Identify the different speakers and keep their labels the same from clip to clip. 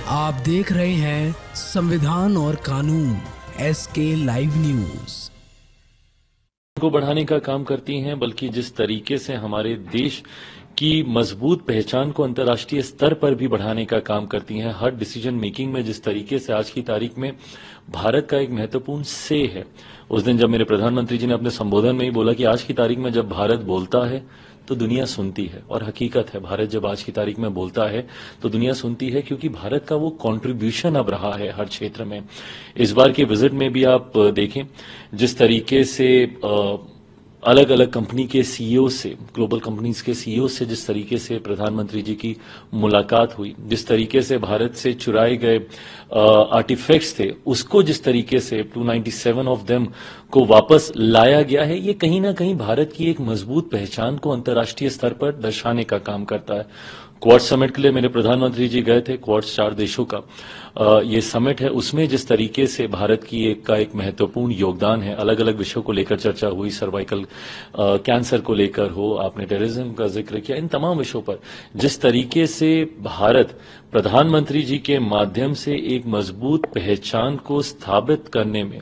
Speaker 1: आप देख रहे हैं संविधान और कानून SK लाइव न्यूज
Speaker 2: को बढ़ाने का काम करती हैं, बल्कि जिस तरीके से हमारे देश की मजबूत पहचान को अंतर्राष्ट्रीय स्तर पर भी बढ़ाने का काम करती हैं। हर डिसीजन मेकिंग में जिस तरीके से आज की तारीख में भारत का एक महत्वपूर्ण से है। उस दिन जब मेरे प्रधानमंत्री जी ने अपने संबोधन में ही बोला कि आज की तारीख में जब भारत बोलता है तो दुनिया सुनती है, और हकीकत है, भारत जब आज की तारीख में बोलता है तो दुनिया सुनती है, क्योंकि भारत का वो कंट्रीब्यूशन अब रहा है हर क्षेत्र में। इस बार के विजिट में भी आप देखें जिस तरीके से अलग अलग कंपनी के सीईओ से, ग्लोबल कंपनीज के सीईओ से जिस तरीके से प्रधानमंत्री जी की मुलाकात हुई, जिस तरीके से भारत से चुराए गए आर्टिफैक्ट्स थे उसको जिस तरीके से 297 ऑफ देम को वापस लाया गया है, ये कहीं ना कहीं भारत की एक मजबूत पहचान को अंतर्राष्ट्रीय स्तर पर दर्शाने का काम करता है। क्वाड समिट के लिए मेरे प्रधानमंत्री जी गए थे। क्वाड 4 देशों का ये समिट है, उसमें जिस तरीके से भारत की एक महत्वपूर्ण योगदान है। अलग अलग विषयों को लेकर चर्चा हुई, सर्वाइकल कैंसर को लेकर हो, आपने टेररिज्म का जिक्र किया, इन तमाम विषयों पर जिस तरीके से भारत प्रधानमंत्री जी के माध्यम से एक मजबूत पहचान को स्थापित करने में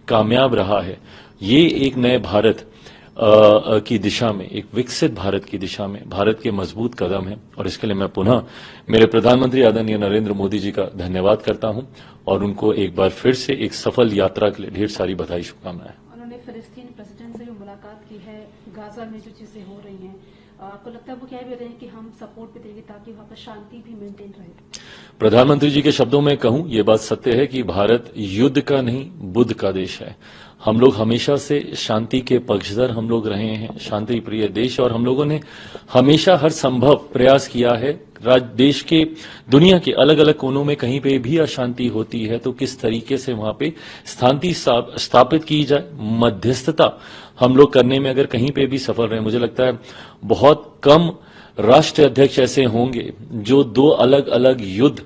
Speaker 2: कामयाब रहा है, ये एक नए भारत की दिशा में, एक विकसित भारत की दिशा में भारत के मजबूत कदम है। और इसके लिए मैं पुनः मेरे प्रधानमंत्री आदरणीय नरेंद्र मोदी जी का धन्यवाद करता हूं और उनको एक बार फिर से एक सफल यात्रा के लिए ढेर सारी बधाई, शुभकामनाएं।
Speaker 3: उन्होंने फिलिस्तीन प्रेसिडेंट से जो मुलाकात की है, गाजा में जो चीजें हो रही हैं, आपको लगता है वो क्या भी रहे हैं कि हम सपोर्ट भी देंगे ताकि वहां पर शांति भी मेंटेन रहे?
Speaker 2: प्रधानमंत्री जी के शब्दों में कहूं, ये बात सत्य है कि भारत युद्ध का नहीं बुद्ध का देश है। हम लोग हमेशा से शांति के पक्षधर हम लोग रहे हैं, शांति प्रिय देश, और हम लोगों ने हमेशा हर संभव प्रयास किया है। देश के, दुनिया के अलग अलग कोनों में कहीं पे भी अशांति होती है तो किस तरीके से वहां पे शांति स्थापित की जाए, मध्यस्थता हम लोग करने में अगर कहीं पे भी सफल रहे। मुझे लगता है बहुत कम राष्ट्र अध्यक्ष ऐसे होंगे जो दो अलग अलग युद्ध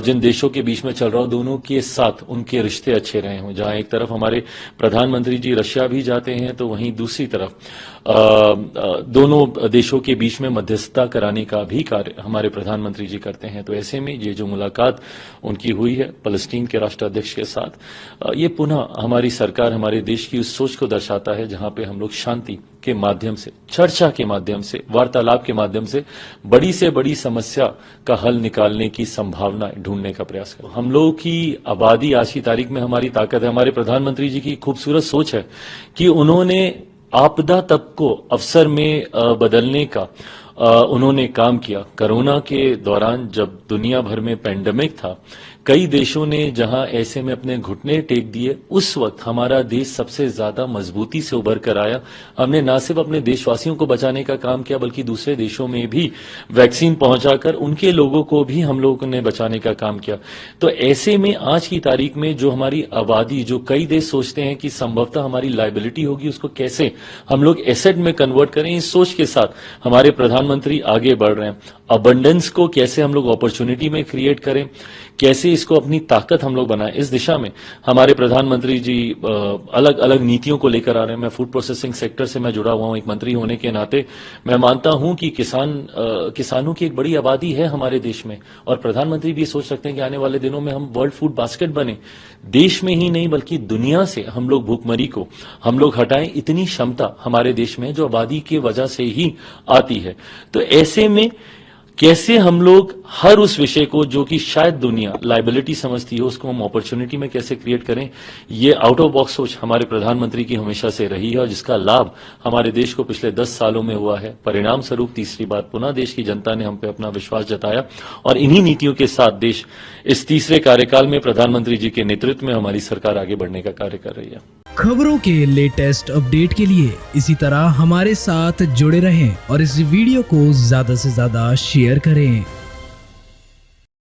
Speaker 2: जिन देशों के बीच में चल रहा हो, दोनों के साथ उनके रिश्ते अच्छे रहे हों। जहां एक तरफ हमारे प्रधानमंत्री जी रशिया भी जाते हैं तो वहीं दूसरी तरफ दोनों देशों के बीच में मध्यस्थता कराने का भी कार्य हमारे प्रधानमंत्री जी करते हैं। तो ऐसे में ये जो मुलाकात उनकी हुई है फलस्तीन के राष्ट्राध्यक्ष के साथ, ये पुनः हमारी सरकार, हमारे देश की उस सोच को दर्शाता है जहां पे हम लोग शांति के माध्यम से, चर्चा के माध्यम से, वार्तालाप के माध्यम से बड़ी से बड़ी समस्या का हल निकालने की संभावना ढूंढने का प्रयास करें। हम लोगों की आबादी आज की तारीख में हमारी ताकत है। हमारे प्रधानमंत्री जी की खूबसूरत सोच है कि उन्होंने आपदा तक को अवसर में बदलने का उन्होंने काम किया। कोरोना के दौरान जब दुनिया भर में पैंडेमिक था, कई देशों ने जहां ऐसे में अपने घुटने टेक दिए, उस वक्त हमारा देश सबसे ज्यादा मजबूती से उभर कर आया। हमने न सिर्फ अपने देशवासियों को बचाने का काम किया, बल्कि दूसरे देशों में भी वैक्सीन पहुंचाकर उनके लोगों को भी हम लोगों ने बचाने का काम किया। तो ऐसे में आज की तारीख में जो हमारी आबादी, जो कई देश सोचते हैं कि संभवतः हमारी लायबिलिटी होगी, उसको कैसे हम लोग एसेट में कन्वर्ट करें, इस सोच के साथ हमारे प्रधानमंत्री आगे बढ़ रहे हैं। अबंडेंस को कैसे हम लोग अपॉर्चुनिटी में क्रिएट करें, कैसे इसको अपनी ताकत हम लोग बनाएं, इस दिशा में हमारे प्रधानमंत्री जी अलग अलग नीतियों को लेकर आ रहे हैं। मैं फूड प्रोसेसिंग सेक्टर से मैं जुड़ा हुआ हूं, एक मंत्री होने के नाते मैं मानता हूं कि किसानों की एक बड़ी आबादी है हमारे देश में, और प्रधानमंत्री भी सोच सकते हैं कि आने वाले दिनों में हम वर्ल्ड फूड बास्केट बने, देश में ही नहीं बल्कि दुनिया से हम लोग भूखमरी को हम लोग हटाएं। इतनी क्षमता हमारे देश में है जो आबादी की वजह से ही आती है। तो ऐसे में कैसे हम लोग हर उस विषय को जो कि शायद दुनिया लायबिलिटी समझती है, उसको हम अपॉर्चुनिटी में कैसे क्रिएट करें, ये आउट ऑफ बॉक्स सोच हमारे प्रधानमंत्री की हमेशा से रही है, और जिसका लाभ हमारे देश को पिछले 10 सालों में हुआ है। परिणाम स्वरूप तीसरी बार पुनः देश की जनता ने हम पे अपना विश्वास जताया, और इन्हीं नीतियों के साथ देश इस तीसरे कार्यकाल में प्रधानमंत्री जी के नेतृत्व में हमारी सरकार आगे बढ़ने का कार्य कर रही है।
Speaker 1: खबरों के लेटेस्ट अपडेट के लिए इसी तरह हमारे साथ जुड़े रहें और इस वीडियो को ज्यादा से ज्यादा शेयर करें।